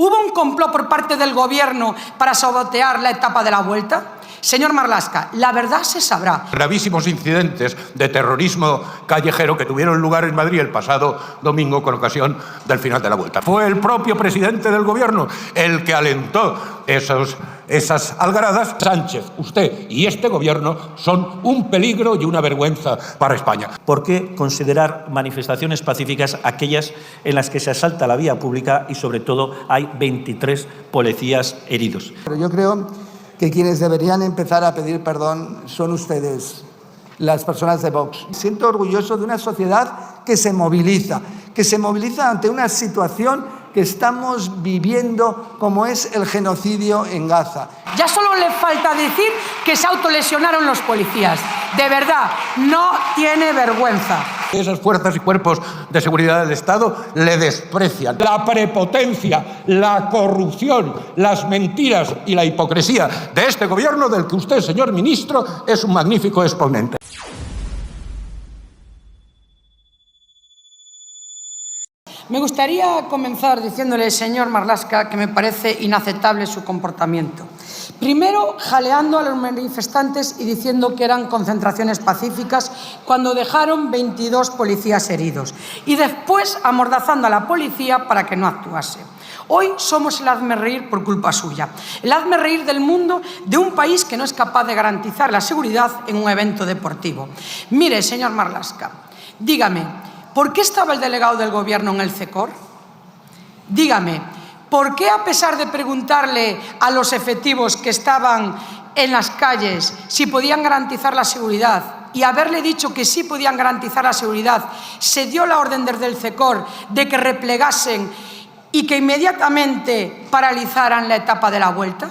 ¿Hubo un complot por parte del Gobierno para sabotear la etapa de la Vuelta? Señor Marlaska, la verdad se sabrá. Gravísimos incidentes de terrorismo callejero que tuvieron lugar en Madrid el pasado domingo con ocasión del final de la Vuelta. Fue el propio presidente del Gobierno el que alentó esas algaradas. Sánchez, usted y este Gobierno son un peligro y una vergüenza para España. ¿Por qué considerar manifestaciones pacíficas aquellas en las que se asalta la vía pública y, sobre todo, hay 23 policías heridos? Pero yo creo que quienes deberían empezar a pedir perdón son ustedes, las personas de Vox. Siento orgulloso de una sociedad que se moviliza ante una situación que estamos viviendo como es el genocidio en Gaza. Ya solo le falta decir que se autolesionaron los policías. De verdad, no tiene vergüenza. Esas fuerzas y cuerpos de seguridad del Estado le desprecian. La prepotencia, la corrupción, las mentiras y la hipocresía de este Gobierno, del que usted, señor ministro, es un magnífico exponente. Me gustaría comenzar diciéndole, señor Marlaska, que me parece inaceptable su comportamiento. Primero, jaleando a los manifestantes y diciendo que eran concentraciones pacíficas cuando dejaron 22 policías heridos. Y después amordazando a la policía para que no actuase. Hoy somos el hazmerreír por culpa suya. El hazmerreír del mundo de un país que no es capaz de garantizar la seguridad en un evento deportivo. Mire, señor Marlaska, dígame, ¿por qué estaba el delegado del Gobierno en el CECOR? Dígame, ¿por qué, a pesar de preguntarle a los efectivos que estaban en las calles si podían garantizar la seguridad y haberle dicho que sí podían garantizar la seguridad, se dio la orden desde el CECOR de que replegasen y que inmediatamente paralizaran la etapa de la Vuelta?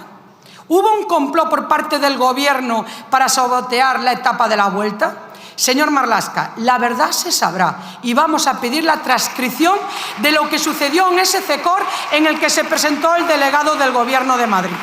¿Hubo un complot por parte del Gobierno para sabotear la etapa de la Vuelta? Señor Marlaska, la verdad se sabrá y vamos a pedir la transcripción de lo que sucedió en ese CECOR en el que se presentó el delegado del Gobierno de Madrid.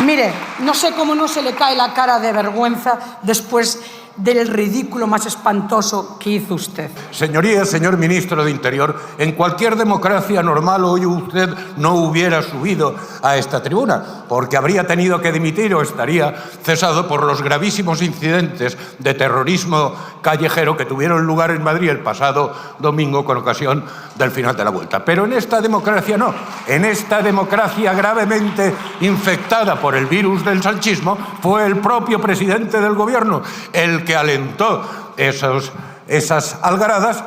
Mire, no sé cómo no se le cae la cara de vergüenza después del ridículo más espantoso que hizo usted. Señorías, señor ministro de Interior, en cualquier democracia normal hoy usted no hubiera subido a esta tribuna, porque habría tenido que dimitir o estaría cesado por los gravísimos incidentes de terrorismo callejero que tuvieron lugar en Madrid el pasado domingo con ocasión del final de la Vuelta. Pero en esta democracia no. En esta democracia gravemente infectada por el virus del sanchismo, fue el propio presidente del Gobierno el que alentó esas algaradas,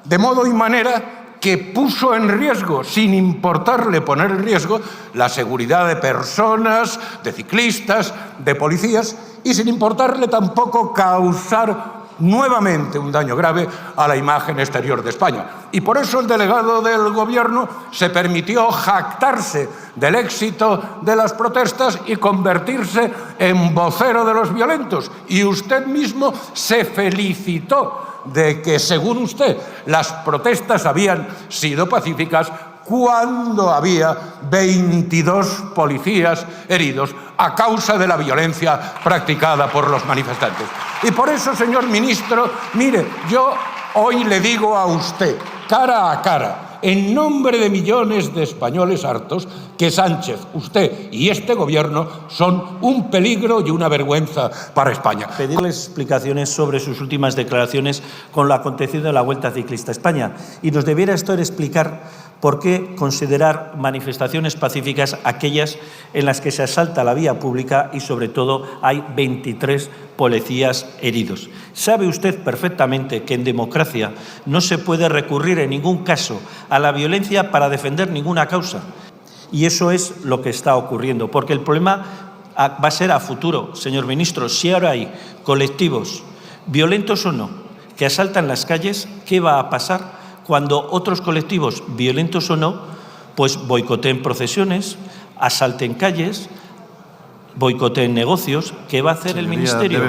de modo y manera que puso en riesgo, sin importarle poner en riesgo, la seguridad de personas, de ciclistas, de policías, y sin importarle tampoco causar nuevamente un daño grave a la imagen exterior de España. Y por eso el delegado del Gobierno se permitió jactarse del éxito de las protestas y convertirse en vocero de los violentos. Y usted mismo se felicitó de que, según usted, las protestas habían sido pacíficas cuando había 22 policías heridos a causa de la violencia practicada por los manifestantes. Y por eso, señor ministro, mire, yo hoy le digo a usted, cara a cara, en nombre de millones de españoles hartos, que Sánchez, usted y este Gobierno son un peligro y una vergüenza para España. Pedirles explicaciones sobre sus últimas declaraciones con lo acontecido en la Vuelta Ciclista a España. Y nos debiera esto explicar por qué considerar manifestaciones pacíficas aquellas en las que se asalta la vía pública y, sobre todo, hay 23 policías heridos. Sabe usted perfectamente que en democracia no se puede recurrir en ningún caso a la violencia para defender ninguna causa. Y eso es lo que está ocurriendo, porque el problema va a ser a futuro, señor ministro. Si ahora hay colectivos, violentos o no, que asaltan las calles, ¿qué va a pasar cuando otros colectivos, violentos o no, pues boicoteen procesiones, asalten calles, boicoteen negocios? ¿Qué va a hacer el Ministerio?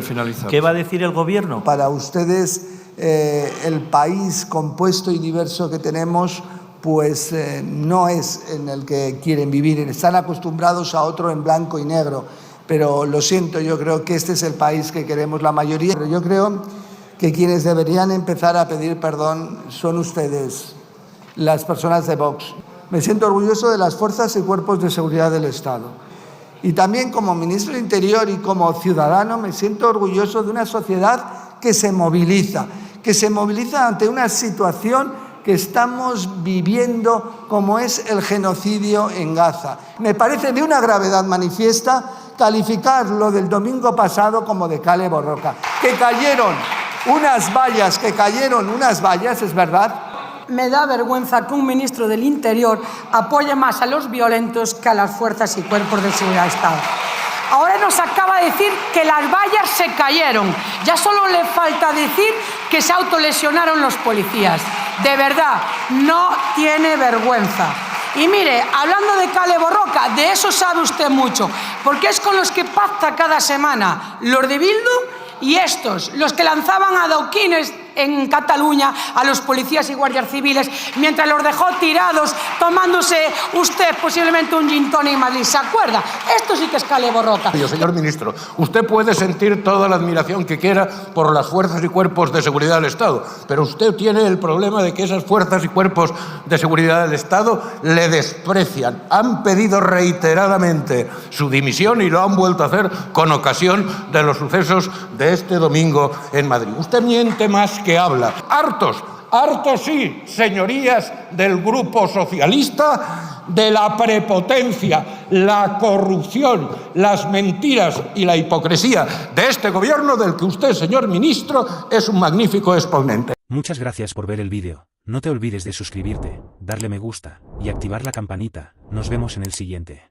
¿Qué va a decir el Gobierno? Para ustedes, el país compuesto y diverso que tenemos, pues no es en el que quieren vivir. Están acostumbrados a otro en blanco y negro. Pero lo siento, yo creo que este es el país que queremos la mayoría. Pero yo creo que quienes deberían empezar a pedir perdón son ustedes, las personas de Vox. Me siento orgulloso de las fuerzas y cuerpos de seguridad del Estado. Y también como ministro de Interior y como ciudadano me siento orgulloso de una sociedad que se moviliza ante una situación que estamos viviendo como es el genocidio en Gaza. Me parece de una gravedad manifiesta calificar lo del domingo pasado como de Kale Borroka. Que cayeron unas vallas, es verdad. Me da vergüenza que un ministro del Interior apoye más a los violentos que a las fuerzas y cuerpos de seguridad del Estado. Ahora nos acaba de decir que las vallas se cayeron. Ya solo le falta decir que se autolesionaron los policías. De verdad, no tiene vergüenza. Y mire, hablando de Kale Borroka, de eso sabe usted mucho, porque es con los que pacta cada semana los de Bildu y estos, los que lanzaban adoquines en Cataluña a los policías y guardias civiles, mientras los dejó tirados tomándose usted posiblemente un gin tonic en Madrid. ¿Se acuerda? Esto sí que es Kale Borroka. Señor ministro, usted puede sentir toda la admiración que quiera por las fuerzas y cuerpos de seguridad del Estado, pero usted tiene el problema de que esas fuerzas y cuerpos de seguridad del Estado le desprecian. Han pedido reiteradamente su dimisión y lo han vuelto a hacer con ocasión de los sucesos de este domingo en Madrid. Usted miente más que habla. Hartos sí, señorías del Grupo Socialista, de la prepotencia, la corrupción, las mentiras y la hipocresía de este gobierno del que usted, señor ministro, es un magnífico exponente. Muchas gracias por ver el vídeo. No te olvides de suscribirte, darle me gusta y activar la campanita. Nos vemos en el siguiente.